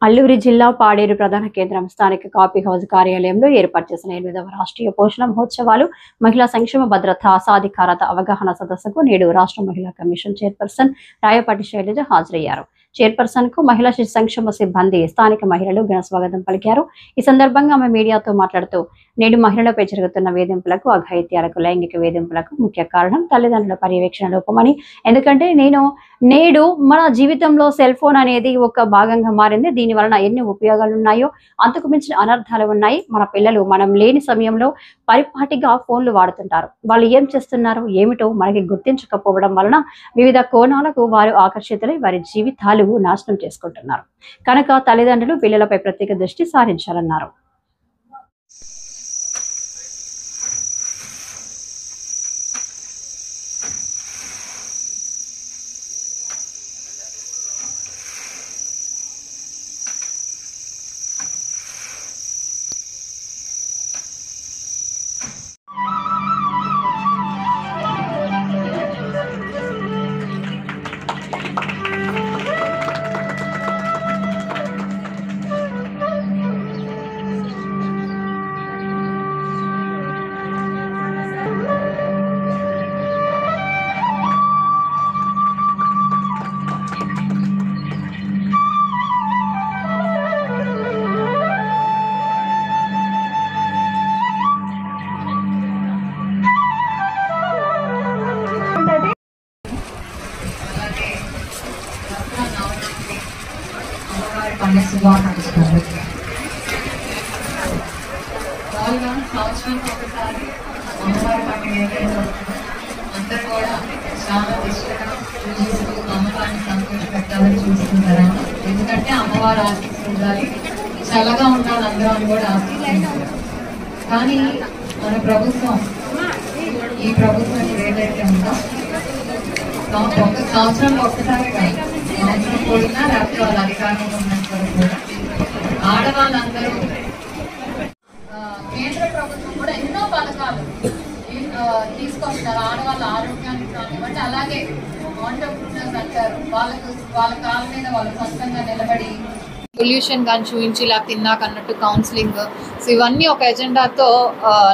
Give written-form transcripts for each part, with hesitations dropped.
అల్లూరి జిల్లా పాడేరు ప్రధాన కేంద్రం స్థానిక కాఫీ హౌస్ కార్యాలయంలో ఏర్పాటు చేసిన 8వ రాష్ట్రీయ పోషణ మహోత్సవాలు మహిళా సంక్షేమ భద్రత సాధికారత అవగాహన సదస్సుకు నేడు రాష్ట్ర మహిళా కమిషన్ చైర్పర్సన్ రాయపాటి శైలజ హాజరయ్యారు. చైర్పర్సన్ కు మహిళా శిశు సంక్షేమ సిబ్బంది స్థానిక మహిళలు ఘన స్వాగతం పలికారు. ఈ సందర్భంగా ఆమె మీడియాతో మాట్లాడుతూ నేడు మహిళలపై జరుగుతున్న వేధింపులకు, అఘాయిత్యాలకు, లైంగిక వేధింపులకు ముఖ్య కారణం తల్లిదండ్రుల పర్యవేక్షణ లోపమని, ఎందుకంటే నేడు మన జీవితంలో సెల్ ఫోన్ అనేది ఒక భాగంగా మారింది. దీని వలన ఎన్ని ఉపయోగాలు ఉన్నాయో అంతకు మించిన అనర్థాలు ఉన్నాయి. మన పిల్లలు మనం లేని సమయంలో పరిపాటిగా ఫోన్లు వాడుతుంటారు. వాళ్ళు ఏం చేస్తున్నారు ఏమిటో మనకి గుర్తించకపోవడం వలన వివిధ కోణాలకు వారు ఆకర్షితులై వారి జీవితాలు నాశనం చేసుకుంటున్నారు. కనుక తల్లిదండ్రులు పిల్లలపై ప్రత్యేక దృష్టి సారించాలన్నారు. సంవత్సరానికి ఒకసారి అమ్మవారి పండుగ అందరూ కూడా చాలా ఇష్టంగా పూజిస్తూ అమ్మవారిని సంతోషపెట్టాలని చూసుకుంటారు. ఎందుకంటే అమ్మవారు ఆశిస్తుండాలి, చల్లగా ఉండాలి అందరూ అని కూడా ఆశిస్తుంటారు. కానీ మన ప్రభుత్వం, ఈ ప్రభుత్వం ఏదైతే ఉందో ఒక సంవత్సరంలో ఒక్కసారి కాదు, సంవత్సరం కూడినా లేకపోతే వాళ్ళ అధికారంలో ఉన్నప్పుడు కూడా ఆడవాళ్ళందరూ కేంద్ర ప్రభుత్వం కూడా ఎన్నో పథకాలు తీసుకొస్తున్నారు. ఆడవాళ్ళ ఆరోగ్యానికి కానివ్వండి, అలాగే ఆంటర్‌ప్రెన్యూర్స్ అంటారు, వాళ్ళ కాళ్ళ మీద వాళ్ళు సొంతంగా నిలబడి సొల్యూషన్ కానీ చూపించి, లేకపోతే ఇందాక అన్నట్టు కౌన్సిలింగ్, సో ఇవన్నీ ఒక ఎజెండాతో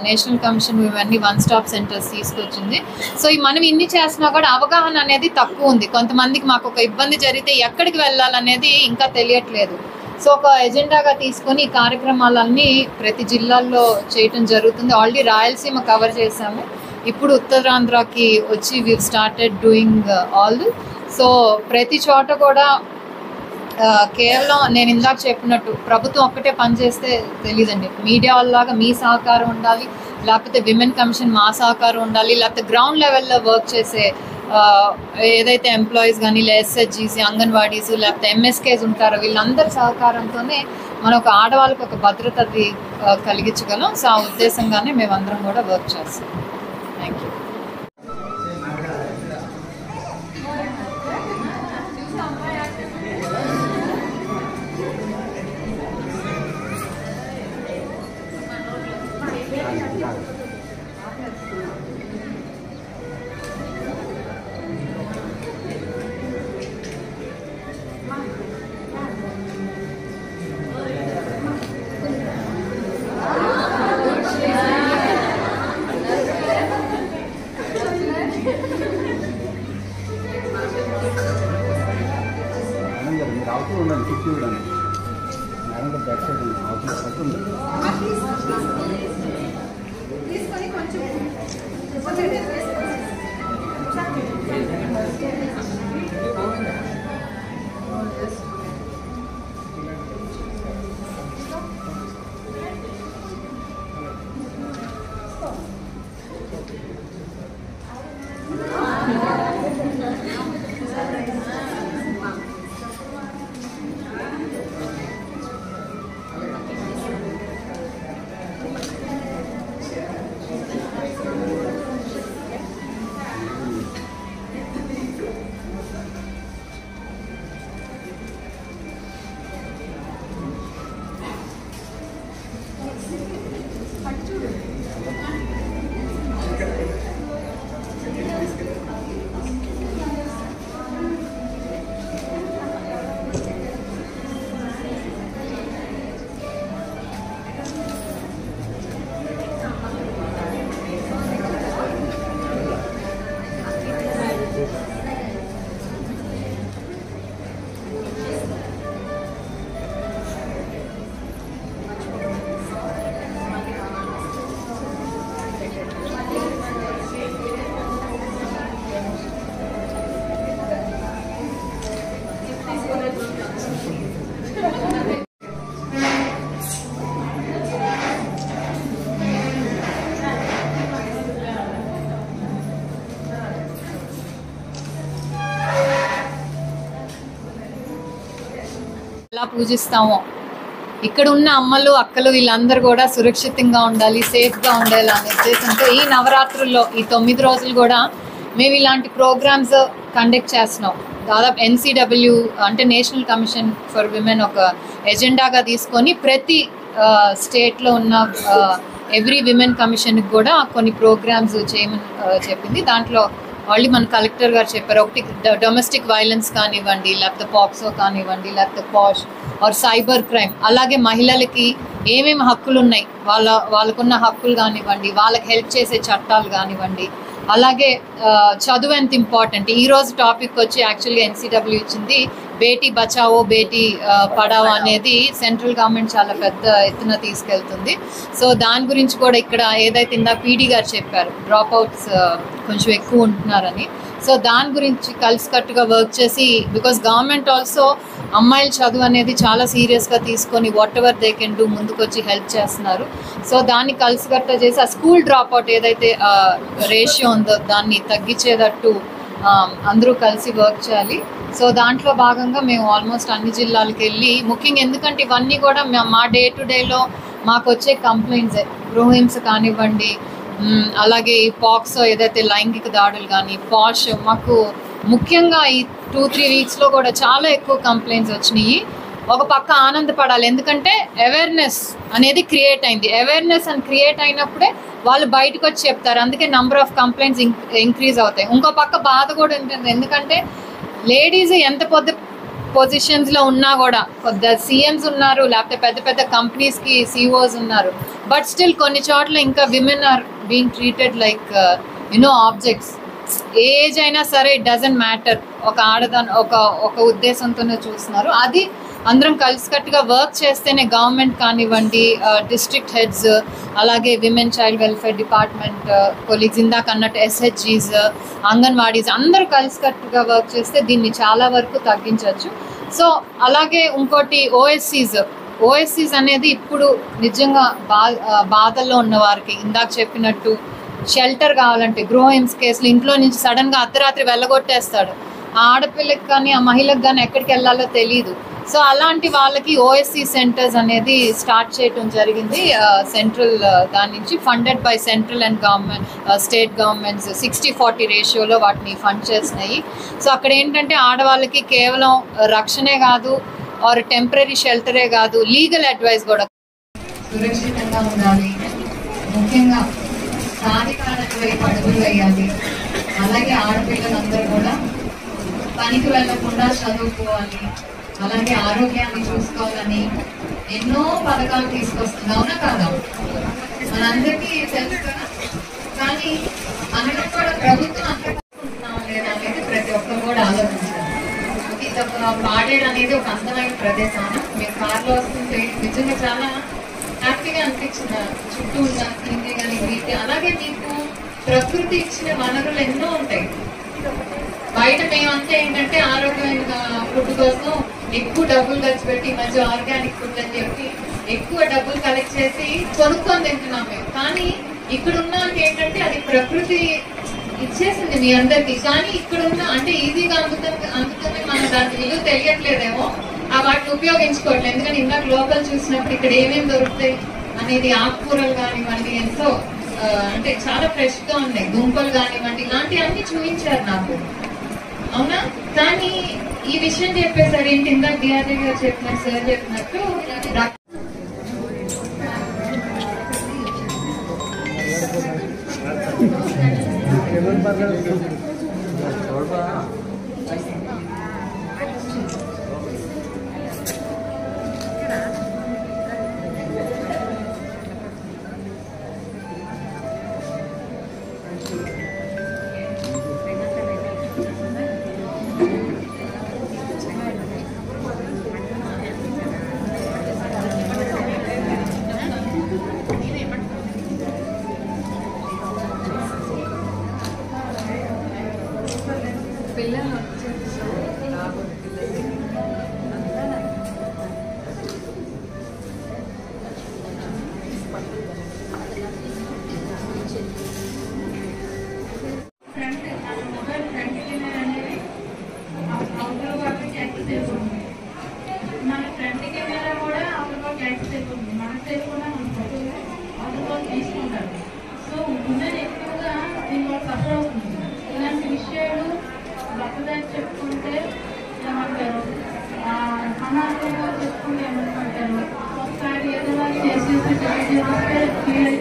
నేషనల్ కమిషన్ ఇవన్నీ వన్ స్టాప్ సెంటర్స్ తీసుకొచ్చింది. సో మనం ఇన్ని చేసినా కూడా అవగాహన అనేది తక్కువ ఉంది. కొంతమందికి మాకు ఒక ఇబ్బంది జరిగితే ఎక్కడికి వెళ్ళాలనేది ఇంకా తెలియట్లేదు. సో ఒక ఎజెండాగా తీసుకొని ఈ కార్యక్రమాలన్నీ ప్రతి జిల్లాల్లో చేయటం జరుగుతుంది. ఆల్రెడీ రాయలసీమ కవర్ చేసాము, ఇప్పుడు ఉత్తరాంధ్రకి వచ్చి we started doing all. So ప్రతి చోట కూడా కేవలం నేను ఇందాక చెప్పినట్టు ప్రభుత్వం ఒక్కటే పనిచేస్తే తెలియదండి. మీడియా వాళ్ళలాగా మీ సహకారం ఉండాలి, లేకపోతే విమెన్ కమిషన్ మా సహకారం ఉండాలి, లేకపోతే గ్రౌండ్ లెవెల్లో వర్క్ చేసే ఏదైతే ఎంప్లాయీస్ కానీ లేదా ఎస్హెచ్జీసీ, అంగన్వాడీస్, లేకపోతే ఎంఎస్కేస్ ఉంటారో వీళ్ళందరి సహకారంతోనే మనం ఒక ఆడవాళ్ళకి ఒక భద్రత కలిగించగలం. సో ఆ ఉద్దేశంగానే మేమందరం కూడా వర్క్ చేస్తాం. Thank you. ఎలా పూజిస్తామో ఇక్కడ ఉన్న అమ్మలు అక్కలు వీళ్ళందరూ కూడా సురక్షితంగా ఉండాలి, సేఫ్గా ఉండాలి అనే ఉద్దేశంతో ఈ నవరాత్రుల్లో ఈ 9 రోజులు కూడా మేము ఇలాంటి ప్రోగ్రామ్స్ కండక్ట్ చేస్తున్నాం. దాదాపు NCW అంటే నేషనల్ కమిషన్ ఫర్ విమెన్ ఒక ఎజెండాగా తీసుకొని ప్రతి స్టేట్లో ఉన్న ఎవ్రీ విమెన్ కమిషన్కి కూడా కొన్ని ప్రోగ్రామ్స్ చేయమని చెప్పింది. దాంట్లో మళ్ళీ మన కలెక్టర్ గారు చెప్పారు, ఒకటి డొమెస్టిక్ వైలెన్స్ కానివ్వండి, లేకపోతే పాక్సో కానివ్వండి, లేకపోతే పాష్ ఆర్ సైబర్ క్రైమ్, అలాగే మహిళలకి ఏమేమి హక్కులు ఉన్నాయి, వాళ్ళకున్న హక్కులు కానివ్వండి, వాళ్ళకి హెల్ప్ చేసే చట్టాలు కానివ్వండి, అలాగే చదువు ఎంత ఇంపార్టెంట్. ఈరోజు టాపిక్ వచ్చి యాక్చువల్గా NCW ఇచ్చింది బేటీ బచావో బేటీ పడావో అనేది సెంట్రల్ గవర్నమెంట్ చాలా పెద్ద ఎత్తున తీసుకెళ్తుంది. సో దాని గురించి కూడా ఇక్కడ ఏదైతే ఇందాక PD గారు చెప్పారు డ్రాప్ అవుట్స్ కొంచెం ఎక్కువ ఉంటున్నారని, సో దాని గురించి కలిసికట్టుగా వర్క్ చేసి, బికాస్ గవర్నమెంట్ ఆల్సో అమ్మాయిల చదువు అనేది చాలా సీరియస్గా తీసుకొని what ever they can do ముందుకు వచ్చి హెల్ప్ చేస్తున్నారు. సో దాన్ని కలిసికట్ట చేసి ఆ స్కూల్ డ్రాప్ అవుట్ ఏదైతే రేషియో ఉందో దాన్ని తగ్గించేటట్టు అందరూ కలిసి వర్క్ చేయాలి. సో దాంట్లో భాగంగా మేము ఆల్మోస్ట్ అన్ని జిల్లాలకు వెళ్ళి, ముఖ్యంగా ఎందుకంటే ఇవన్నీ కూడా మా డే టు డేలో మాకు వచ్చే కంప్లైంట్సే, గృహహింస కానివ్వండి, అలాగే ఈ పాక్సో ఏదైతే లైంగిక దాడులు కానీ, పాష్, మాకు ముఖ్యంగా ఈ 2-3 వీక్స్లో కూడా చాలా ఎక్కువ కంప్లైంట్స్ వచ్చినాయి. ఒక పక్క ఆనందపడాలి, ఎందుకంటే అవేర్నెస్ అనేది క్రియేట్ అయింది. అవేర్నెస్ అని క్రియేట్ అయినప్పుడే వాళ్ళు బయటకు వచ్చి చెప్తారు, అందుకే నెంబర్ ఆఫ్ కంప్లైంట్స్ ఇంక్రీజ్ అవుతాయి. ఇంకో పక్క బాధ కూడా ఉంటుంది, ఎందుకంటే లేడీస్ ఎంత పెద్ద పొజిషన్స్లో ఉన్నా కూడా, కొద్ది CMs ఉన్నారు, లేకపోతే పెద్ద పెద్ద కంపెనీస్కి CEOs ఉన్నారు, బట్ స్టిల్ కొన్ని చోట్ల ఇంకా women are being treated like objects. Age అయినా సరే ఇట్ డజంట్ మ్యాటర్, ఒక ఆడదాన్ని ఒక ఉద్దేశంతోనే చూస్తున్నారు. అది అందరం కలిసికట్టుగా వర్క్ చేస్తేనే గవర్నమెంట్ కానివ్వండి, డిస్ట్రిక్ట్ హెడ్స్, అలాగే women child welfare department colleagues, ఇందాక అన్నట్టు SHGs, అంగన్వాడీస్ అందరూ కలిసికట్టుగా వర్క్ చేస్తే దీన్ని చాలా వరకు తగ్గించవచ్చు. సో అలాగే ఇంకోటి OSCs అనేది ఇప్పుడు నిజంగా బాధల్లో ఉన్న వారికి ఇందాక చెప్పినట్టు షెల్టర్ కావాలంటే, గృహహింస కేసులు ఇంట్లో నుంచి సడన్గా అర్ధరాత్రి వెళ్ళగొట్టేస్తాడు, ఆ ఆడపిల్లకి కానీ ఆ మహిళకి కానీ ఎక్కడికి వెళ్ళాలో తెలియదు. సో అలాంటి వాళ్ళకి OSC సెంటర్స్ అనేది స్టార్ట్ చేయడం జరిగింది. సెంట్రల్ దాని నుంచి funded by central and state governments 60-40 రేషియోలో వాటిని ఫండ్ చేస్తున్నాయి. సో అక్కడ ఏంటంటే ఆడవాళ్ళకి కేవలం రక్షణే కాదు, ఆర్ టెంపరీ షెల్టరే కాదు, లీగల్ అడ్వైస్ కూడా. సురక్షితంగా ఉండాలి, ముఖ్యంగా సాధికారత వైపు అడుగులు వేయాలి. అలాగే ఆడపిల్లలందరూ కూడా పనికి వెళ్ళకుండా చదువుకోవాలి, అలాగే ఆరోగ్యాన్ని చూసుకోవాలని ఎన్నో పథకాలు తీసుకొస్తుంది. అవునా కాదా? మనందరికీ తెలుసు కదా. కానీ అందులో కూడా ప్రభుత్వం అంతా లేదా అనేది ప్రతి ఒక్కరు కూడా ఆలోచించాలి. ఇది ఒక పాడేడు అనేది ఒక అందమైన ప్రదేశం. మీరు కార్లో వస్తుంటే నిజంగా చాలా హ్యాపీగా అనిపించింది. చుట్టూ ఉన్న హిందీ కానీ వీటి, అలాగే మీకు ప్రకృతి ఇచ్చిన వనరులు ఎన్నో ఉంటాయి. బయట మేమంతా ఏంటంటే ఆరోగ్యమైన ఫుడ్ కోసం ఎక్కువ డబ్బులు ఖర్చు పెట్టి, మంచి ఆర్గానిక్ ఫుడ్ అని చెప్పి ఎక్కువ డబ్బులు కలెక్ట్ చేసి కొనుక్కొని తింటున్నాం మేము. కానీ ఇక్కడ ఉన్న ఏంటంటే అది ప్రకృతి ఇచ్చేసింది మీ అందరికి. కానీ ఇక్కడ ఉన్న అంటే ఈజీగా అందుతుంది మన దాని విలువ తెలియట్లేదేమో, ఆ వాటిని ఉపయోగించుకోవట్లేదు. ఎందుకంటే ఇందాక లోకల్ చూసినప్పుడు ఇక్కడ ఏమేమి దొరుకుతాయి అనేది, ఆకుకూరలు కానివ్వండి ఎంతో అంటే చాలా ఫ్రెష్ గా ఉన్నాయి, దుంపలు కానివ్వండి, ఇలాంటివి అన్ని చూపించారు నాకు. అవునా? కానీ ఈ విషయం చెప్పేసరి ఏంటి, ఇందాక DRD గారు చెప్పినట్టు, సార్ చెప్పినట్టు Thank you.